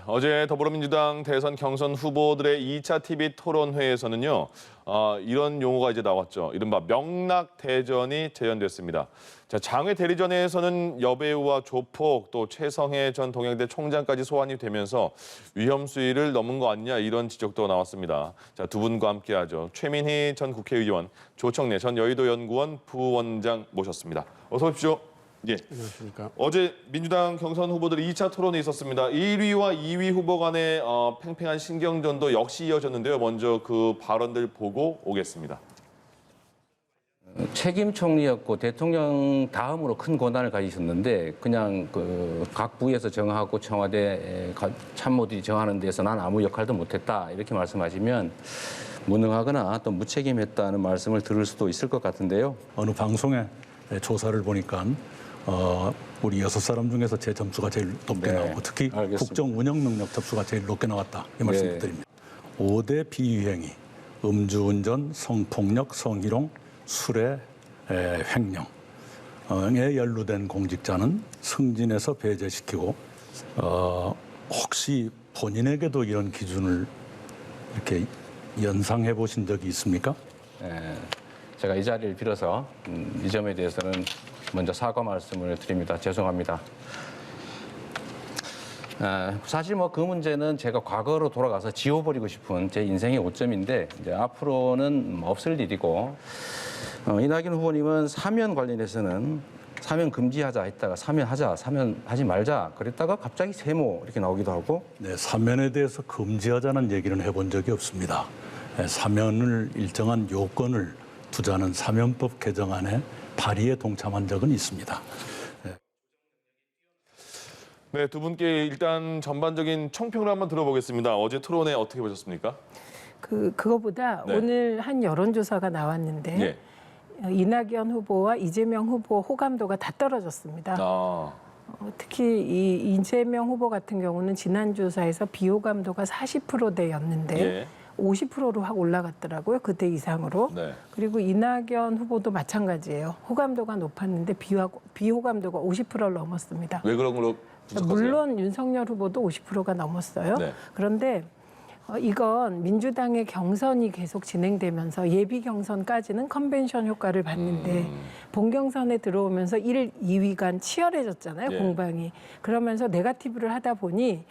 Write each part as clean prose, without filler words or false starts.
어제 더불어민주당 대선 경선 후보들의 2차 TV 토론회에서는요, 이런 용어가 이제 나왔죠. 이른바 명락대전이 재현됐습니다. 자, 장외 대리전에서는 여배우와 조폭 또 최성해 전 동양대 총장까지 소환이 되면서 위험 수위를 넘은 거 아니냐 이런 지적도 나왔습니다. 자, 두 분과 함께하죠. 최민희 전 국회의원, 조청래 전 여의도 연구원 부원장 모셨습니다. 어서 오십시오. 예. 안녕하십니까. 어제 민주당 경선 후보들 2차 토론이 있었습니다. 1위와 2위 후보 간의 팽팽한 신경전도 역시 이어졌는데요. 먼저 그 발언들 보고 오겠습니다. 책임 총리였고 대통령 다음으로 큰 권한을 가지셨는데 그냥 각 부에서 정하고 청와대 참모들이 정하는 데서 난 아무 역할도 못했다 이렇게 말씀하시면 무능하거나 또 무책임했다는 말씀을 들을 수도 있을 것 같은데요. 어느 방송에 조사를 보니까 우리 6사람 중에서 제 점수가 제일 높게 나오고 특히 알겠습니다. 국정 운영 능력 점수가 제일 높게 나왔다 이 말씀 드립니다. 5대 비위행위, 음주운전, 성폭력, 성희롱, 술의 횡령에 연루된 공직자는 승진해서 배제시키고 혹시 본인에게도 이런 기준을 이렇게 연상해 보신 적이 있습니까? 제가 이 자리를 빌어서 이 점에 대해서는 먼저 사과 말씀을 드립니다. 죄송합니다. 사실 그 문제는 제가 과거로 돌아가서 지워버리고 싶은 제 인생의 오점인데 이제 앞으로는 없을 일이고 이낙연 후보님은 사면 관련해서는 사면 금지하자 했다가 사면하자, 사면하지 말자 그랬다가 갑자기 세모 이렇게 나오기도 하고 네, 사면에 대해서 금지하자는 얘기는 해본 적이 없습니다. 사면을 일정한 요건을 두자는 사면법 개정안에 발의에 동참한 적은 있습니다. 네, 두 분께 일단 전반적인 총평을 한번 들어보겠습니다. 어제 토론회 어떻게 보셨습니까? 그거보다 네. 오늘 한 여론조사가 나왔는데 예. 이낙연 후보와 이재명 후보 호감도가 다 떨어졌습니다. 특히 이 이재명 후보 같은 경우는 지난 조사에서 비호감도가 40%대였는데 예. 50%로 확 올라갔더라고요. 그때 이상으로. 네. 그리고 이낙연 후보도 마찬가지예요. 호감도가 높았는데 비호감도가 50%를 넘었습니다. 왜 그런 걸로 분석하세요? 물론 윤석열 후보도 50%가 넘었어요. 네. 그런데 이건 민주당의 경선이 계속 진행되면서 예비 경선까지는 컨벤션 효과를 봤는데 본 경선에 들어오면서 1, 2위간 치열해졌잖아요. 예. 공방이. 그러면서 네거티브를 하다 보니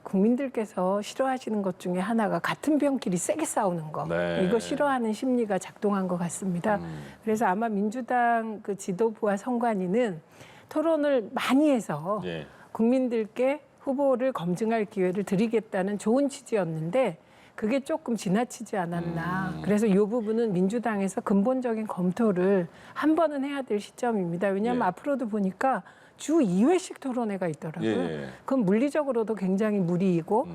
국민들께서 싫어하시는 것 중에 하나가 같은 병끼리 세게 싸우는 거. 네. 이거 싫어하는 심리가 작동한 것 같습니다. 그래서 아마 민주당 지도부와 선관위는 토론을 많이 해서 예. 국민들께 후보를 검증할 기회를 드리겠다는 좋은 취지였는데 그게 조금 지나치지 않았나. 그래서 이 부분은 민주당에서 근본적인 검토를 한 번은 해야 될 시점입니다. 왜냐하면 예. 앞으로도 보니까 주 2회씩 토론회가 있더라고요. 예. 그건 물리적으로도 굉장히 무리이고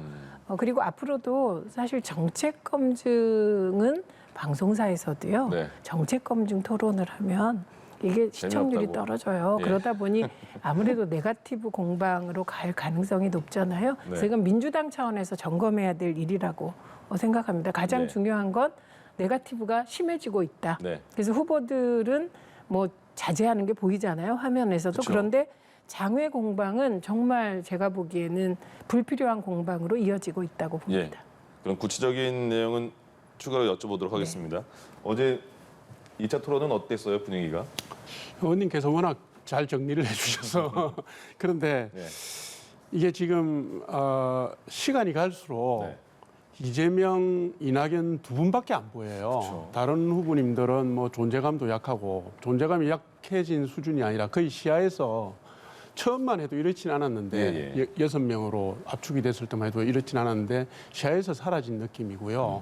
그리고 앞으로도 사실 정책 검증은 방송사에서도요. 네. 정책 검증 토론을 하면 이게 시청률이 재미없다고. 떨어져요. 예. 그러다 보니 아무래도 네거티브 공방으로 갈 가능성이 높잖아요. 네. 그래서 이건 민주당 차원에서 점검해야 될 일이라고 생각합니다. 가장 네. 중요한 건 네거티브가 심해지고 있다. 네. 그래서 후보들은 자제하는 게 보이잖아요. 화면에서도. 그쵸. 그런데 장외 공방은 정말 제가 보기에는 불필요한 공방으로 이어지고 있다고 예. 봅니다. 그럼 구체적인 내용은 추가로 여쭤보도록 하겠습니다. 어제 2차 토론은 어땠어요, 분위기가? 의원님께서 워낙 잘 정리를 해주셔서 그런데 네. 이게 지금 시간이 갈수록 네. 이재명, 이낙연 두 분밖에 안 보여요. 그렇죠. 다른 후보님들은 존재감도 약하고 존재감이 약해진 수준이 아니라 거의 시야에서 처음만 해도 이렇진 않았는데 예. 6명으로 압축이 됐을 때만 해도 이렇진 않았는데 시야에서 사라진 느낌이고요.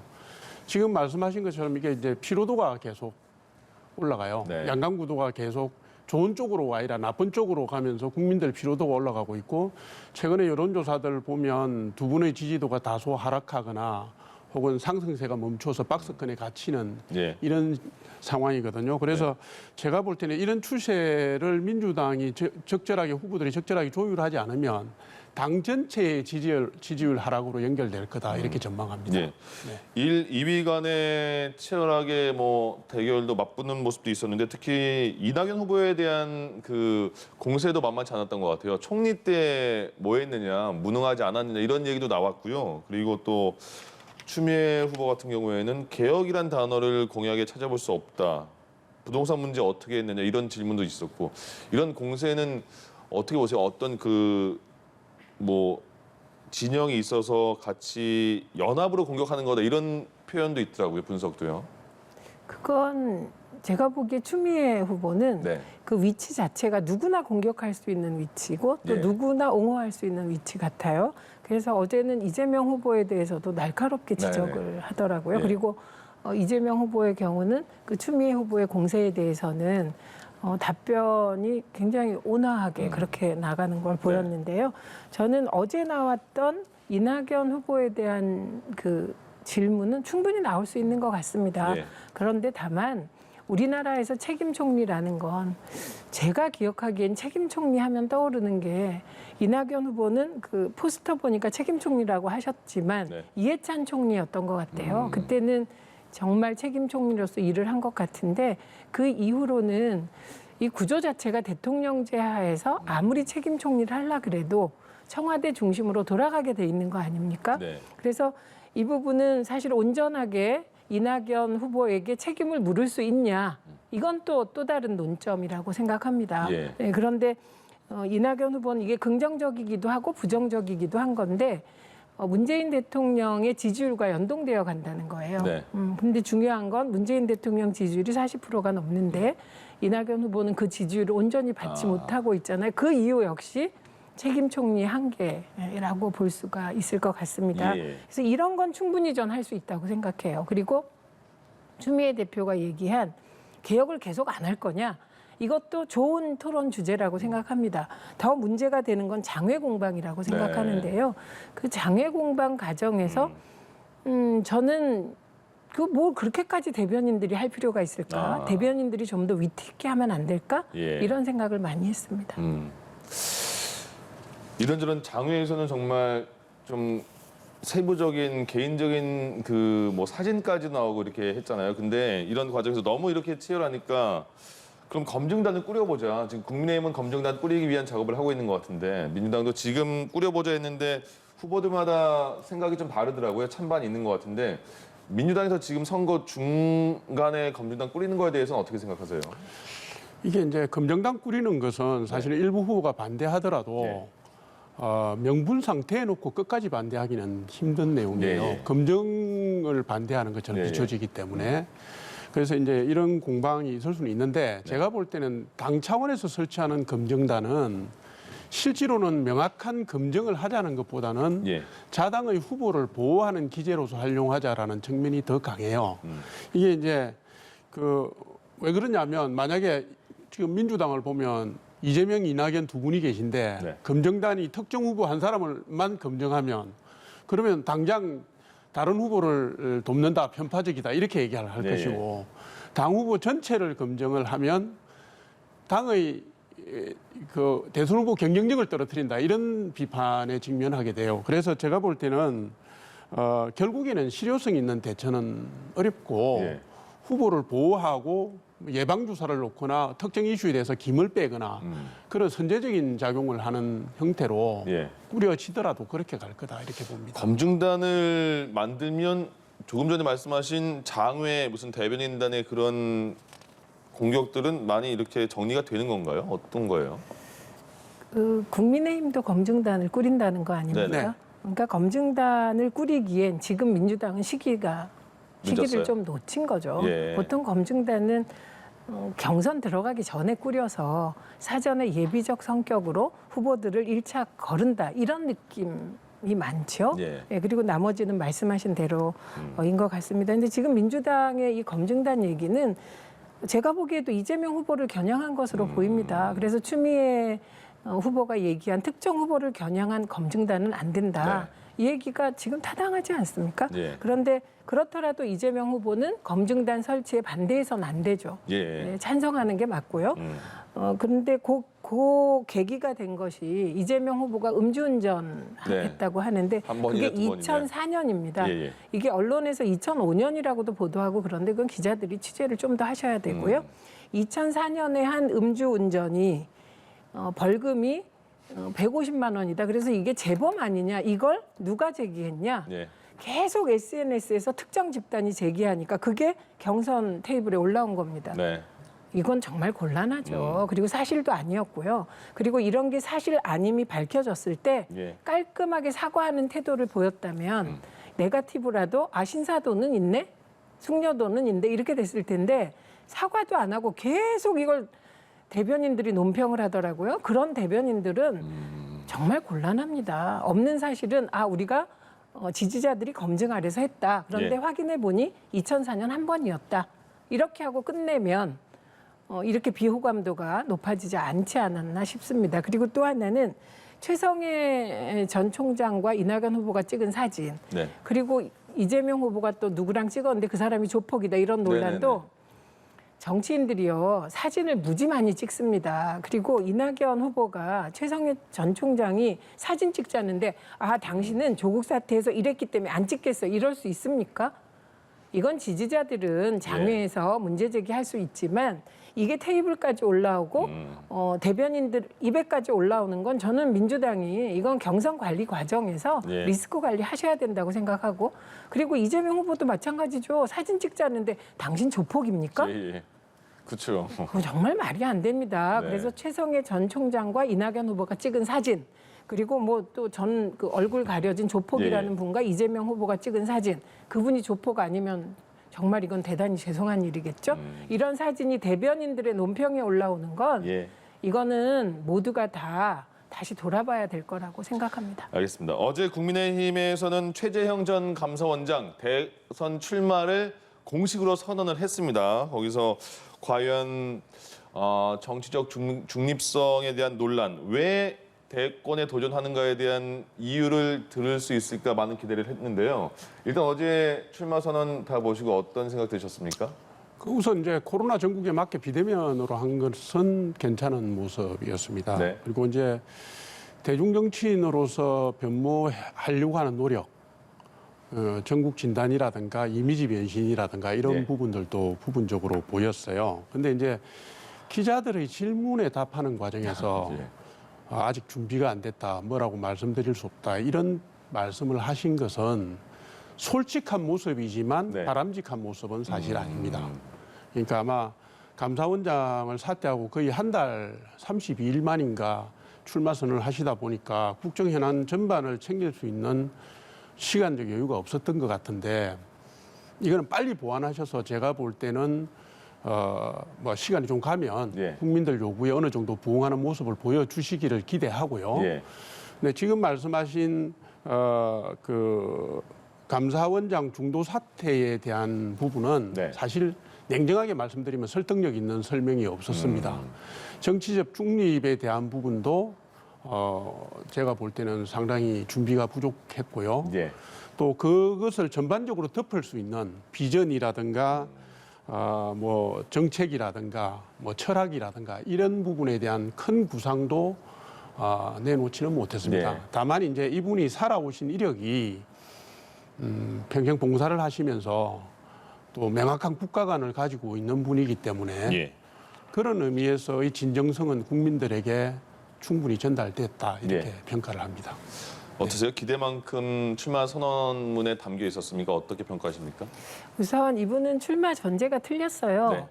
지금 말씀하신 것처럼 이게 이제 피로도가 계속 올라가요. 네. 양강구도가 계속 좋은 쪽으로 아니라 나쁜 쪽으로 가면서 국민들 피로도가 올라가고 있고 최근에 여론조사들 보면 두 분의 지지도가 다소 하락하거나 혹은 상승세가 멈춰서 박스권에 갇히는 예. 이런 상황이거든요. 그래서 제가 볼 때는 이런 추세를 민주당이 적절하게 후보들이 적절하게 조율하지 않으면 당 전체의 지지율 하락으로 연결될 거다 이렇게 전망합니다. 예. 1, 2위 간에 치열하게 뭐 대결도 맞붙는 모습도 있었는데 특히 이낙연 후보에 대한 그 공세도 만만치 않았던 것 같아요. 총리 때 뭐 했느냐, 무능하지 않았느냐 이런 얘기도 나왔고요. 그리고 또 추미애 후보 같은 경우에는 개혁이란 단어를 공약에 찾아볼 수 없다. 부동산 문제 어떻게 했느냐 이런 질문도 있었고 이런 공세는 어떻게 보세요? 어떤 그 뭐 진영이 있어서 같이 연합으로 공격하는 거다 이런 표현도 있더라고요. 분석도요. 그건 제가 보기에 추미애 후보는 네. 그 위치 자체가 누구나 공격할 수 있는 위치고 또 예. 누구나 옹호할 수 있는 위치 같아요. 그래서 어제는 이재명 후보에 대해서도 날카롭게 지적을 하더라고요. 예. 그리고 이재명 후보의 경우는 그 추미애 후보의 공세에 대해서는 답변이 굉장히 온화하게 그렇게 나가는 걸 보였는데요. 저는 어제 나왔던 이낙연 후보에 대한 그 질문은 충분히 나올 수 있는 것 같습니다. 예. 그런데 다만 우리나라에서 책임 총리라는 건 제가 기억하기엔 책임 총리 하면 떠오르는 게 이낙연 후보는 그 포스터 보니까 책임 총리라고 하셨지만 네. 이해찬 총리였던 것 같아요. 그때는 정말 책임 총리로서 일을 한 것 같은데 그 이후로는 이 구조 자체가 대통령제 하에서 아무리 책임 총리를 하려 그래도 청와대 중심으로 돌아가게 돼 있는 거 아닙니까? 네. 그래서 이 부분은 사실 온전하게 이낙연 후보에게 책임을 물을 수 있냐? 이건 또 다른 논점이라고 생각합니다. 예. 네, 그런데 이낙연 후보는 이게 긍정적이기도 하고 부정적이기도 한 건데 문재인 대통령의 지지율과 연동되어 간다는 거예요. 네. 근데 중요한 건 문재인 대통령 지지율이 40%가 넘는데 이낙연 후보는 그 지지율을 온전히 받지 못하고 있잖아요. 그 이유 역시 책임 총리 한계라고 볼 수가 있을 것 같습니다. 예. 그래서 이런 건 충분히 전 할 수 있다고 생각해요. 그리고 추미애 대표가 얘기한 개혁을 계속 안 할 거냐? 이것도 좋은 토론 주제라고 생각합니다. 더 문제가 되는 건 장외 공방이라고 생각하는데요. 그 장외 공방 과정에서 저는 그 뭘 그렇게까지 대변인들이 할 필요가 있을까? 대변인들이 좀 더 위트 있게 하면 안 될까? 예. 이런 생각을 많이 했습니다. 이런저런 장외에서는 정말 좀 세부적인 개인적인 그 뭐 사진까지 나오고 이렇게 했잖아요. 근데 이런 과정에서 너무 이렇게 치열하니까 그럼 검증단을 꾸려보자. 지금 국민의힘은 검증단 꾸리기 위한 작업을 하고 있는 것 같은데 민주당도 지금 꾸려보자 했는데 후보들마다 생각이 좀 다르더라고요. 찬반이 있는 것 같은데 민주당에서 지금 선거 중간에 검증단 꾸리는 거에 대해서는 어떻게 생각하세요? 이게 이제 검정당 꾸리는 것은 사실은 일부 후보가 반대하더라도 네. 명분 상태에 놓고 끝까지 반대하기는 힘든 내용이에요. 네, 네. 검증을 반대하는 것처럼 네, 네. 비춰지기 때문에 그래서 이제 이런 공방이 있을 수는 있는데 제가 볼 때는 당 차원에서 설치하는 검증단은 실제로는 명확한 검증을 하자는 것보다는 예. 자당의 후보를 보호하는 기제로서 활용하자라는 측면이 더 강해요. 이게 이제 왜 그러냐면 만약에 지금 민주당을 보면 이재명, 이낙연 두 분이 계신데 네. 검증단이 특정 후보 한 사람을만 검증하면 그러면 당장 다른 후보를 돕는다, 편파적이다 이렇게 얘기할 네, 것이고 당 후보 전체를 검증을 하면 당의 그 대선 후보 경쟁력을 떨어뜨린다 이런 비판에 직면하게 돼요. 그래서 제가 볼 때는 결국에는 실효성 있는 대처는 어렵고 예. 후보를 보호하고 예방 주사를 놓거나 특정 이슈에 대해서 김을 빼거나 그런 선제적인 작용을 하는 형태로 예. 꾸려지더라도 그렇게 갈 거다 이렇게 봅니다. 검증단을 만들면 조금 전에 말씀하신 장외 무슨 대변인단의 그런 공격들은 많이 이렇게 정리가 되는 건가요? 어떤 거예요? 그 국민의힘도 검증단을 꾸린다는 거 아닙니까? 네네. 그러니까 검증단을 꾸리기엔 지금 민주당은 시기를 늦었어요? 좀 놓친 거죠. 예. 보통 검증단은 경선 들어가기 전에 꾸려서 사전에 예비적 성격으로 후보들을 1차 거른다 이런 느낌이 많죠. 예. 예, 그리고 나머지는 말씀하신 대로인 것 같습니다. 근데 지금 민주당의 이 검증단 얘기는 제가 보기에도 이재명 후보를 겨냥한 것으로 보입니다. 그래서 추미애 후보가 얘기한 특정 후보를 겨냥한 검증단은 안 된다. 이 얘기가 지금 타당하지 않습니까? 예. 그런데 그렇더라도 이재명 후보는 검증단 설치에 반대해서는 안 되죠. 예. 네, 찬성하는 게 맞고요. 그런데 그 계기가 된 것이 이재명 후보가 음주운전 네. 했다고 하는데 한 번이나 그게 두 번이냐. 2004년입니다. 예, 예. 이게 언론에서 2005년이라고도 보도하고 그런데 그건 기자들이 취재를 좀 더 하셔야 되고요. 2004년에 한 음주운전이 벌금이 150만 원이다. 그래서 이게 재범 아니냐? 이걸 누가 제기했냐? 예. 계속 SNS에서 특정 집단이 제기하니까 그게 경선 테이블에 올라온 겁니다. 네. 이건 정말 곤란하죠. 그리고 사실도 아니었고요. 그리고 이런 게 사실 아님이 밝혀졌을 때 예. 깔끔하게 사과하는 태도를 보였다면 네거티브라도 신사도는 있네? 숙녀도는 있네? 이렇게 됐을 텐데 사과도 안 하고 계속 이걸 대변인들이 논평을 하더라고요. 그런 대변인들은 정말 곤란합니다. 없는 사실은 우리가 지지자들이 검증 아래서 했다. 그런데 예. 확인해 보니 2004년 한 번이었다. 이렇게 하고 끝내면 이렇게 비호감도가 높아지지 않지 않았나 싶습니다. 그리고 또 하나는 최성해 전 총장과 이낙연 후보가 찍은 사진, 네. 그리고 이재명 후보가 또 누구랑 찍었는데 그 사람이 조폭이다 이런 논란도 네네네. 정치인들이요 사진을 무지 많이 찍습니다. 그리고 이낙연 후보가 최성해 전 총장이 사진 찍자는데 당신은 조국 사태에서 이랬기 때문에 안 찍겠어 이럴 수 있습니까? 이건 지지자들은 장외에서 문제 제기할 수 있지만 이게 테이블까지 올라오고 대변인들 입에까지 올라오는 건 저는 민주당이 이건 경선 관리 과정에서 예. 리스크 관리 하셔야 된다고 생각하고 그리고 이재명 후보도 마찬가지죠. 사진 찍자는데 당신 조폭입니까? 예, 예. 그렇죠. 그거 정말 말이 안 됩니다. 네. 그래서 최성해 전 총장과 이낙연 후보가 찍은 사진 그리고 뭐 또 전 그 얼굴 가려진 조폭이라는 예. 분과 이재명 후보가 찍은 사진 그분이 조폭 아니면 정말 이건 대단히 죄송한 일이겠죠. 이런 사진이 대변인들의 논평에 올라오는 건 예. 이거는 모두가 다 다시 돌아봐야 될 거라고 생각합니다. 알겠습니다. 어제 국민의힘에서는 최재형 전 감사원장 대선 출마를 공식으로 선언을 했습니다. 거기서 과연 정치적 중립성에 대한 논란, 왜 대권에 도전하는가에 대한 이유를 들을 수 있을까 많은 기대를 했는데요. 일단 어제 출마 선언 다 보시고 어떤 생각 드셨습니까? 우선 이제 코로나 전국에 맞게 비대면으로 한 것은 괜찮은 모습이었습니다. 네. 그리고 이제 대중 정치인으로서 변모하려고 하는 노력, 전국 진단이라든가 이미지 변신이라든가 이런 네. 부분들도 부분적으로 보였어요. 근데 이제 기자들의 질문에 답하는 과정에서 예. 아직 준비가 안 됐다, 뭐라고 말씀드릴 수 없다 이런 말씀을 하신 것은 솔직한 모습이지만 네. 바람직한 모습은 사실 아닙니다. 그러니까 아마 감사원장을 사퇴하고 거의 한 달 32일 만인가 출마 선언을 하시다 보니까 국정 현안 전반을 챙길 수 있는 시간적 여유가 없었던 것 같은데 이거는 빨리 보완하셔서 제가 볼 때는 뭐 시간이 좀 가면 예. 국민들 요구에 어느 정도 부응하는 모습을 보여주시기를 기대하고요. 예. 네, 지금 말씀하신 그 감사원장 중도 사태에 대한 부분은 네. 사실 냉정하게 말씀드리면 설득력 있는 설명이 없었습니다. 정치적 중립에 대한 부분도 제가 볼 때는 상당히 준비가 부족했고요. 예. 또 그것을 전반적으로 덮을 수 있는 비전이라든가 뭐 정책이라든가 뭐 철학이라든가 이런 부분에 대한 큰 구상도 내놓지는 못했습니다. 네. 다만 이제 이분이 살아오신 이력이 평생 봉사를 하시면서 또 명확한 국가관을 가지고 있는 분이기 때문에 예. 그런 의미에서의 진정성은 국민들에게 충분히 전달됐다 이렇게 예. 평가를 합니다. 어떠세요? 기대만큼 출마 선언문에 담겨 있었습니까? 어떻게 평가하십니까? 우선 이분은 출마 전제가 틀렸어요. 네.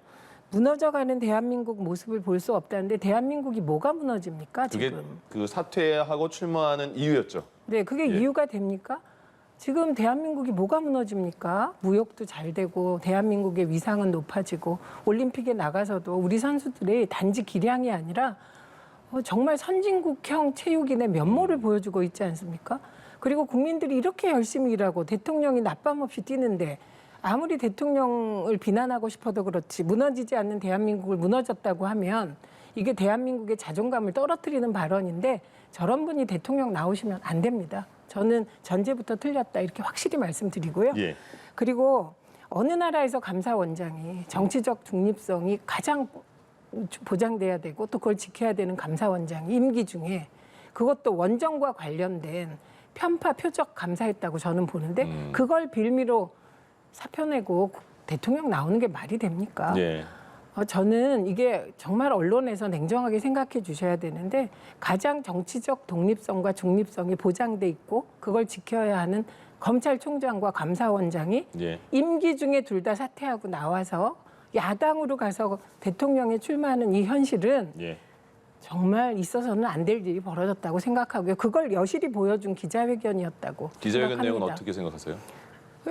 무너져가는 대한민국 모습을 볼 수 없다는데 대한민국이 뭐가 무너집니까 그게 지금? 그 사퇴하고 출마하는 이유였죠. 네, 그게 예. 이유가 됩니까? 지금 대한민국이 뭐가 무너집니까? 무역도 잘 되고 대한민국의 위상은 높아지고 올림픽에 나가서도 우리 선수들이 단지 기량이 아니라 정말 선진국형 체육인의 면모를 보여주고 있지 않습니까? 그리고 국민들이 이렇게 열심히 일하고 대통령이 낮밤 없이 뛰는데 아무리 대통령을 비난하고 싶어도 그렇지 무너지지 않는 대한민국을 무너졌다고 하면 이게 대한민국의 자존감을 떨어뜨리는 발언인데 저런 분이 대통령 나오시면 안 됩니다. 저는 전제부터 틀렸다 이렇게 확실히 말씀드리고요. 예. 그리고 어느 나라에서 감사원장이 정치적 중립성이 가장 보장돼야 되고 또 그걸 지켜야 되는 감사원장이 임기 중에 그것도 원정과 관련된 편파 표적 감사했다고 저는 보는데 그걸 빌미로 사표 내고 대통령 나오는 게 말이 됩니까? 예. 저는 이게 정말 언론에서 냉정하게 생각해 주셔야 되는데 가장 정치적 독립성과 중립성이 보장돼 있고 그걸 지켜야 하는 검찰총장과 감사원장이 예. 임기 중에 둘 다 사퇴하고 나와서 야당으로 가서 대통령에 출마하는 이 현실은 예. 정말 있어서는 안 될 일이 벌어졌다고 생각하고요. 그걸 여실히 보여준 기자회견이었다고 기자회견 생각합니다. 내용은 어떻게 생각하세요?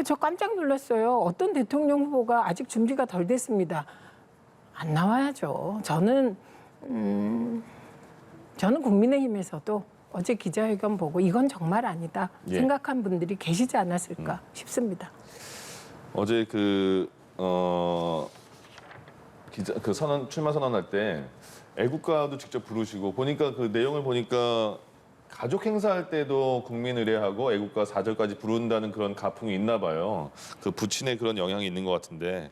저 깜짝 놀랐어요. 어떤 대통령 후보가 아직 준비가 덜 됐습니다. 안 나와야죠. 저는 국민의힘에서도 어제 기자회견 보고 이건 정말 아니다 예. 생각한 분들이 계시지 않았을까 싶습니다. 어제 출마 선언할 때 애국가도 직접 부르시고 보니까 그 내용을 보니까 가족 행사할 때도 국민의례하고 애국가 4절까지 부른다는 그런 가풍이 있나 봐요. 그 부친의 그런 영향이 있는 것 같은데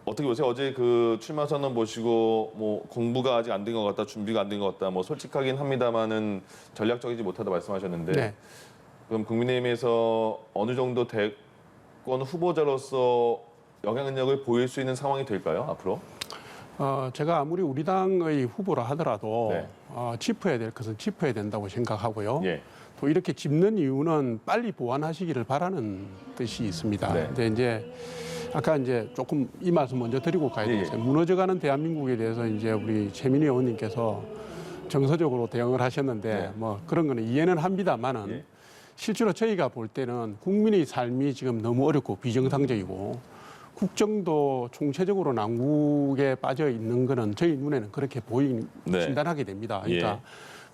어떻게 보세요? 어제 그 출마 선언 보시고 뭐 공부가 아직 안 된 것 같다, 준비가 안 된 것 같다, 뭐 솔직하긴 합니다만은 전략적이지 못하다 말씀하셨는데 네. 그럼 국민의힘에서 어느 정도 대권 후보자로서 영향력을 보일 수 있는 상황이 될까요? 앞으로? 제가 아무리 우리 당의 후보라 하더라도 네. 짚어야 될 것은 짚어야 된다고 생각하고요. 예. 또 이렇게 짚는 이유는 빨리 보완하시기를 바라는 뜻이 있습니다. 네. 근데 이제 아까 이제 조금 이 말씀 먼저 드리고 가야 예, 되겠어요. 무너져가는 대한민국에 대해서 이제 우리 최민희 의원님께서 정서적으로 대응을 하셨는데 네. 뭐 그런 거는 이해는 합니다만은 예. 실제로 저희가 볼 때는 국민의 삶이 지금 너무 어렵고 비정상적이고 국정도 총체적으로 난국에 빠져 있는 거는 저희 눈에는 그렇게 네. 진단하게 됩니다. 그러니까 예.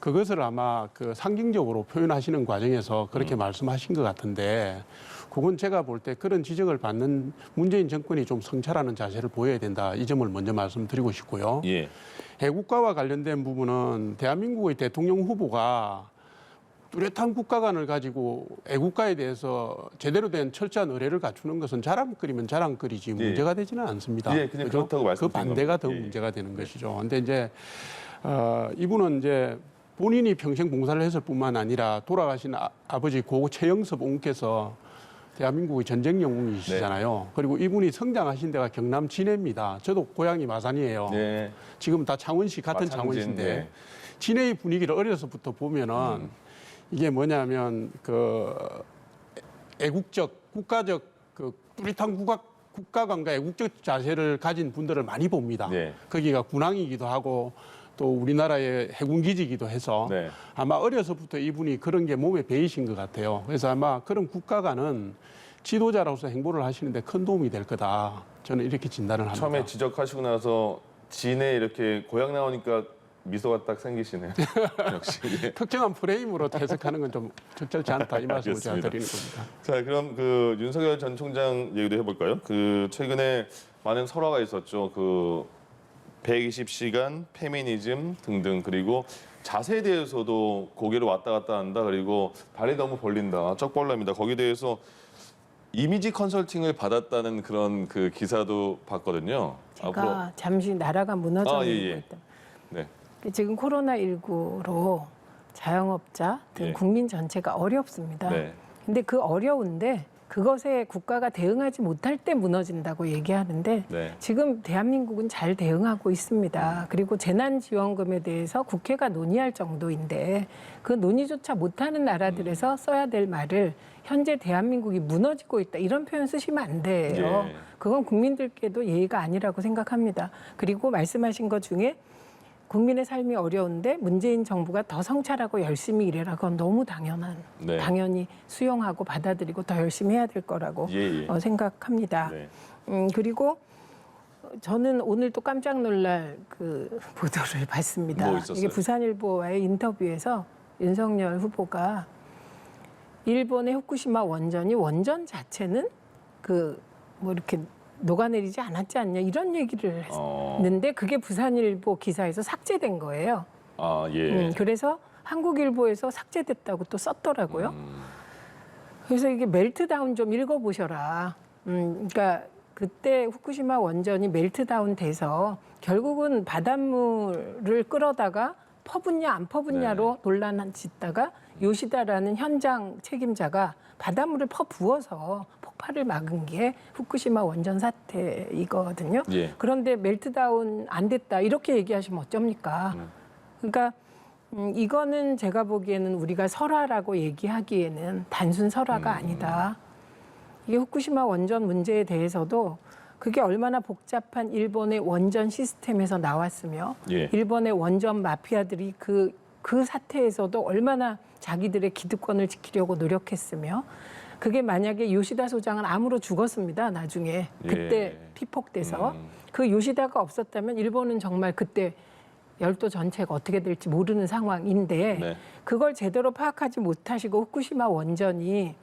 그것을 아마 그 상징적으로 표현하시는 과정에서 그렇게 말씀하신 것 같은데 그건 제가 볼 때 그런 지적을 받는 문재인 정권이 좀 성찰하는 자세를 보여야 된다. 이 점을 먼저 말씀드리고 싶고요. 예. 애국가와 관련된 부분은 대한민국의 대통령 후보가 뚜렷한 국가관을 가지고 애국가에 대해서 제대로 된 철저한 의례를 갖추는 것은 자랑거리면 자랑거리지 문제가 되지는 않습니다. 예, 그냥 그죠? 그렇다고 그 말씀드린 반대가 겁니다. 더 예. 문제가 되는 것이죠. 근데 이제 이분은 이제 본인이 평생 봉사를 했을 뿐만 아니라 돌아가신 아버지 고 최영섭 옹께서 대한민국의 전쟁 영웅이시잖아요. 그리고 이분이 성장하신 데가 경남 진해입니다. 저도 고향이 마산이에요. 네. 지금 다 창원시 같은 마찬가지, 창원시인데 네. 진해의 분위기를 어려서부터 보면은 이게 뭐냐면 그 애국적 국가적 그 뚜렷한 국가관과 애국적 자세를 가진 분들을 많이 봅니다. 네. 거기가 군항이기도 하고 또 우리나라의 해군 기지이기도 해서 네. 아마 어려서부터 이분이 그런 게 몸에 배이신 것 같아요. 그래서 아마 그런 국가관은 지도자로서 행보를 하시는데 큰 도움이 될 거다. 저는 이렇게 진단을 합니다. 처음에 지적하시고 나서 진에 이렇게 고향 나오니까 미소가 딱 생기시네요. 역시. 예. 특정한 프레임으로 해석하는 건 좀 적절치 않다 이 말씀을 제가 알겠습니다. 드리는 겁니다. 자, 그럼 그 윤석열 전 총장 얘기도 해볼까요? 그 최근에 많은 설화가 있었죠. 그 120시간 페미니즘 등등 그리고 자세에 대해서도 고개를 왔다 갔다 한다. 그리고 발이 너무 벌린다. 쩍벌납니다. 거기에 대해서 이미지 컨설팅을 받았다는 그런 그 기사도 봤거든요. 제가 잠시 나라가 무너져 예, 있는 예. 것 같다. 네. 지금 코로나19로 자영업자 등 예. 국민 전체가 어렵습니다. 네. 근데 그 어려운데 그것에 국가가 대응하지 못할 때 무너진다고 얘기하는데 네. 지금 대한민국은 잘 대응하고 있습니다. 그리고 재난지원금에 대해서 국회가 논의할 정도인데 그 논의조차 못하는 나라들에서 써야 될 말을 현재 대한민국이 무너지고 있다 이런 표현 쓰시면 안 돼요. 예. 그건 국민들께도 예의가 아니라고 생각합니다. 그리고 말씀하신 것 중에 국민의 삶이 어려운데 문재인 정부가 더 성찰하고 열심히 일해라. 그건 너무 네. 당연히 수용하고 받아들이고 더 열심히 해야 될 거라고 예, 예. 생각합니다. 네. 그리고 저는 오늘 또 깜짝 놀랄 그 보도를 봤습니다. 뭐 있었어요? 이게 부산일보와의 인터뷰에서 윤석열 후보가 일본의 후쿠시마 원전이 원전 자체는 그 뭐 이렇게 녹아내리지 않았지 않냐 이런 얘기를 했는데 그게 부산일보 기사에서 삭제된 거예요. 아, 예. 그래서 한국일보에서 삭제됐다고 또 썼더라고요. 그래서 이게 멜트다운 좀 읽어보셔라. 그러니까 그때 후쿠시마 원전이 멜트다운 돼서 결국은 바닷물을 끌어다가 퍼붓냐 안 퍼붓냐로 논란을 짓다가 요시다라는 현장 책임자가 바닷물을 퍼부어서 폭발을 막은 게 후쿠시마 원전 사태이거든요. 예. 그런데 멜트다운 안 됐다 이렇게 얘기하시면 어쩝니까? 그러니까 이거는 제가 보기에는 우리가 설화라고 얘기하기에는 단순 설화가 아니다. 이게 후쿠시마 원전 문제에 대해서도 그게 얼마나 복잡한 일본의 원전 시스템에서 나왔으며 예. 일본의 원전 마피아들이 그 사태에서도 얼마나 자기들의 기득권을 지키려고 노력했으며 그게 만약에 요시다 소장은 암으로 죽었습니다. 나중에 그때 예. 피폭돼서 그 요시다가 없었다면 일본은 정말 그때 열도 전체가 어떻게 될지 모르는 상황인데 네. 그걸 제대로 파악하지 못하시고 후쿠시마 원전이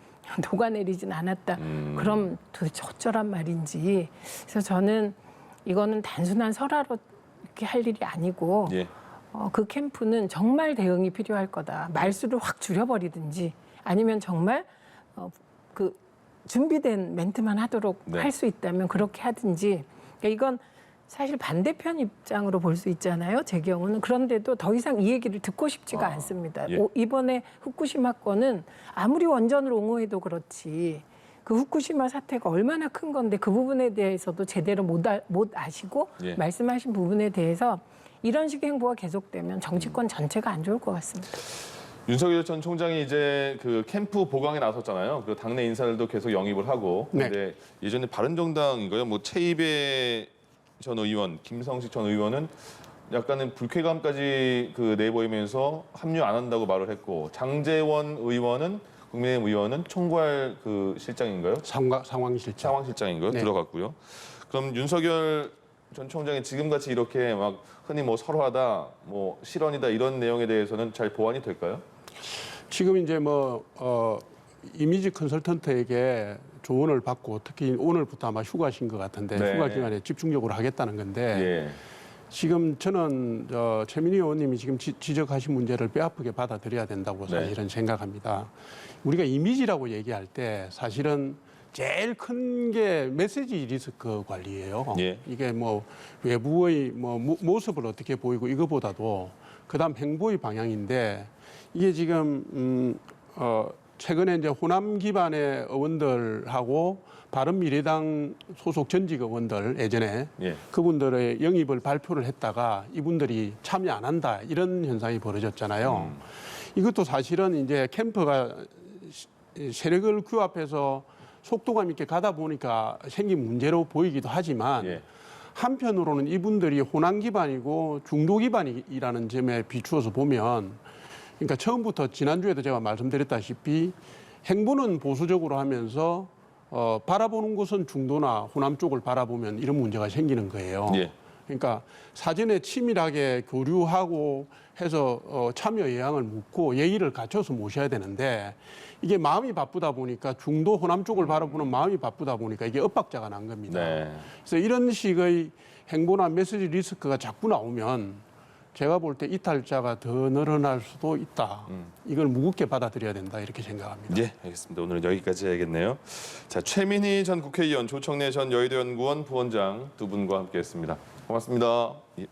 녹아내리진 않았다. 그럼 도대체 어쩌란 말인지. 그래서 저는 이거는 단순한 설화로 이렇게 할 일이 아니고 예. 그 캠프는 정말 대응이 필요할 거다. 말수를 확 줄여버리든지 아니면 정말 그 준비된 멘트만 하도록 네. 할 수 있다면 그렇게 하든지. 그러니까 이건 사실 반대편 입장으로 볼 수 있잖아요. 제 경우는. 그런데도 더 이상 이 얘기를 듣고 싶지가 않습니다. 예. 이번에 후쿠시마 건은 아무리 원전을 옹호해도 그렇지 그 후쿠시마 사태가 얼마나 큰 건데 그 부분에 대해서도 제대로 못 아시고 예. 말씀하신 부분에 대해서 이런 식의 행보가 계속되면 정치권 전체가 안 좋을 것 같습니다. 윤석열 전 총장이 이제 그 캠프 보강에 나섰잖아요. 그 당내 인사들도 계속 영입을 하고. 네. 근데 예전에 바른정당인가요? 뭐 최이배 전 의원, 김성식 전 의원은 약간은 불쾌감까지 그 내보이면서 합류 안 한다고 말을 했고 장제원 의원은 국민의힘 의원은 총괄 그 실장인가요? 상황실장. 상황실장인가요? 네. 들어갔고요. 그럼 윤석열 전 총장이 지금같이 이렇게 막 흔히 뭐 설화다, 뭐 실언이다 이런 내용에 대해서는 잘 보완이 될까요? 지금 이제 이미지 컨설턴트에게 조언을 받고 특히 오늘부터 아마 휴가신 것 같은데 네. 휴가 기간에 집중적으로 하겠다는 건데 예. 지금 저는 최민희 의원님이 지금 지적하신 문제를 뼈아프게 받아들여야 된다고 네. 사실은 생각합니다. 우리가 이미지라고 얘기할 때 사실은 제일 큰 게 메시지 리스크 관리예요. 예. 이게 뭐 외부의 모습을 어떻게 보이고 이거보다도 그다음 행보의 방향인데 이게 지금 최근에 이제 호남 기반의 의원들하고 바른미래당 소속 전직 의원들 예전에 예. 그분들의 영입을 발표를 했다가 이분들이 참여 안 한다 이런 현상이 벌어졌잖아요. 이것도 사실은 이제 캠프가 세력을 규합해서 속도감 있게 가다 보니까 생긴 문제로 보이기도 하지만 예. 한편으로는 이분들이 호남 기반이고 중도 기반이라는 점에 비추어서 보면 그러니까 처음부터 지난주에도 제가 말씀드렸다시피 행보는 보수적으로 하면서 바라보는 곳은 중도나 호남 쪽을 바라보면 이런 문제가 생기는 거예요. 예. 그러니까 사전에 치밀하게 교류하고 해서 참여 예양을 묻고 예의를 갖춰서 모셔야 되는데 이게 마음이 바쁘다 보니까 중도 호남 쪽을 바라보는 마음이 바쁘다 보니까 이게 엇박자가 난 겁니다. 네. 그래서 이런 식의 행보나 메시지 리스크가 자꾸 나오면 제가 볼 때 이탈자가 더 늘어날 수도 있다. 이걸 무겁게 받아들여야 된다 이렇게 생각합니다. 예, 알겠습니다. 오늘은 여기까지 해야겠네요. 자, 최민희 전 국회의원, 조청래 전 여의도 연구원 부원장 두 분과 함께했습니다. 고맙습니다. 예.